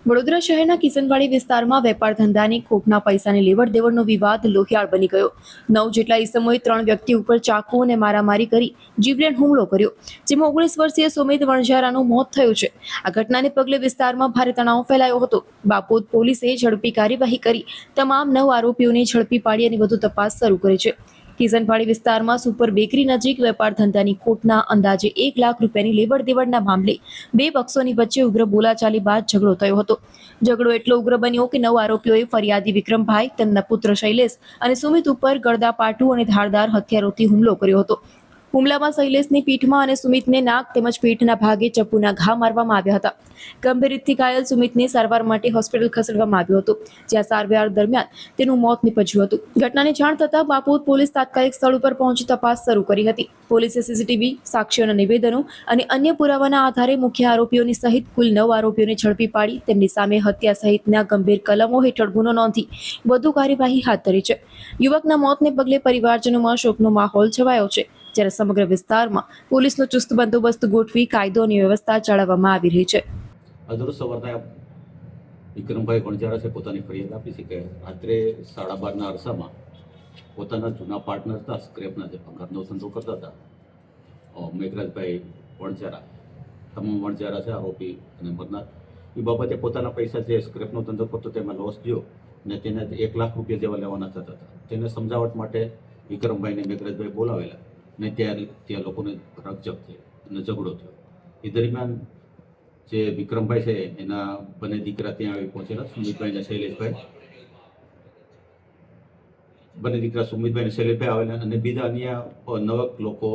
વડોદરા શહેરના કિશનવાડી વિસ્તારમાં વેપાર ધંધાની ખોટના પૈસાની લેવડ દેવડનો વિવાદ લોહિયાળ બની ગયો। 9 જેટલા ઈસમોએ 3 વ્યક્તિ ઉપર ચાકુ અને મારામારી કરી જીવલેણ હુમલો કર્યો, જેમાં 19 વર્ષીય સુમિત વણઝારાનું મોત થયું છે। આ ઘટનાને પગલે વિસ્તારમાં ભારે તણાવ ફેલાયો હતો। બાપોદ પોલીસે ઝડપી કાર્યવાહી કરી તમામ 9 આરોપીઓને ઝડપી પાડી અને વધુ તપાસ શરૂ કરી છે। કિશનવાડી વિસ્તારમાં સુપર બેકરી નજીક વેપાર ધંધાની ખોટના અંદાજે 1 લાખ રૂપિયાની લેવડ દેવડના મામલે 2 પક્ષોની વચ્ચે ઉગ્ર બોલાચાલી બાદ ઝઘડો થયો હતો। ઝઘડો એટલો ઉગ્ર બન્યો કે 9 આરોપીઓએ ફરિયાદી વિક્રમભાઈ, તેમના પુત્ર શૈલેષ અને સુમિત ઉપર ગળદાપાટું અને ધારદાર હથિયારોથી હુમલો કર્યો હતો। હુમલામાં શૈલેષની પીઠમાં અને સુમિતને નાક તેમજ પીઠના ભાગે ચપ્પુના ઘા મારવામાં આવ્યા હતા। ગંભીર રીતે ઘાયલ સુમિતને સારવાર માટે હોસ્પિટલ ખસેડવામાં આવ્યો હતો, જ્યાં સારવાર દરમિયાન તેનું મોત નીપજ્યું હતું। ઘટનાની જાણ થતાં બાપોદ પોલીસ તાત્કાલિક સ્થળ ઉપર પહોંચી તપાસ શરૂ કરી હતી। પોલીસે સીસીટીવી, સાક્ષીઓના નિવેદનો અને અન્ય પુરાવાના આધારે મુખ્ય આરોપીઓની સહિત કુલ 9 આરોપીઓને ઝડપી પાડી તેમની સામે હત્યા સહિતના ગંભીર કલમો હેઠળ ગુનો નોંધી વધુ કાર્યવાહી હાથ ધરી છે। યુવકના મોતને પગલે પરિવારજનોમાં શોકનો માહોલ છવાયો છે, જ્યારે સમગ્ર વિસ્તારમાં પોલીસનો ચુસ્ત બંદોબસ્ત ગોઠવી કાયદો અને વ્યવસ્થા જાળવવામાં આવી રહી છે। આજરોજ સવારના વિક્રમભાઈ વણઝારા છે પોતાની ફરિયાદ આપી છે કે રાત્રે 12:30ના અરસામાં પોતાના જૂના પાર્ટનર હતા, સ્ક્રેપના જે ભંગારનો ધંધો કરતા હતા, મેઘરાજભાઈ વણઝારા, તમામ વણઝારા છે આરોપી અને મરનાર, એ બાબતે પોતાના પૈસા જે સ્ક્રેપનો ધંધો કરતો તેમાં લોસ ગયો અને તેને 1 લાખ રૂપિયા જેવા લેવાના થતા હતા। તેને સમજાવટ માટે વિક્રમભાઈને મેઘરાજભાઈ બોલાવેલા ને ત્યાં લોકોને રકઝક થઈ અને ઝઘડો થયો। એ દરમિયાન જે વિક્રમભાઈ છે એના બંને દીકરા ત્યાં આવી પહોંચેલા, સુમિતભાઈ અને શૈલેષભાઈ, બંને દીકરા સુમિતભાઈ અને શૈલેષભાઈ આવેલા અને બીજા અન્ય 9 લોકો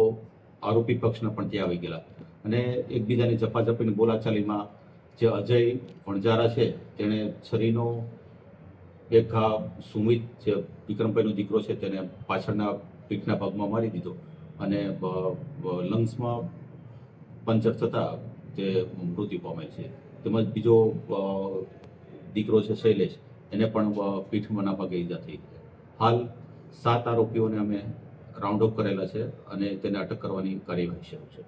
આરોપી પક્ષના પણ ત્યાં આવી ગયેલા અને એકબીજાની ઝપાઝપીની બોલાચાલીમાં જે અજય વણઝારા છે તેણે છરીનો એક ઘા સુમિત જે વિક્રમભાઈનો દીકરો છે તેને પાછળના પીઠના ભાગમાં મારી દીધો અને લંગ્સમાં પંચર થતાં તે મૃત્યુ પામેલ છે। તેમજ બીજો દીકરો છે શૈલેષ, એને પણ પીઠમાંના ભાગે ઈજા થઈ। હાલ 7 આરોપીઓને અમે રાઉન્ડ અપ કરેલા છે અને તેને અટક કરવાની કાર્યવાહી શરૂ છે।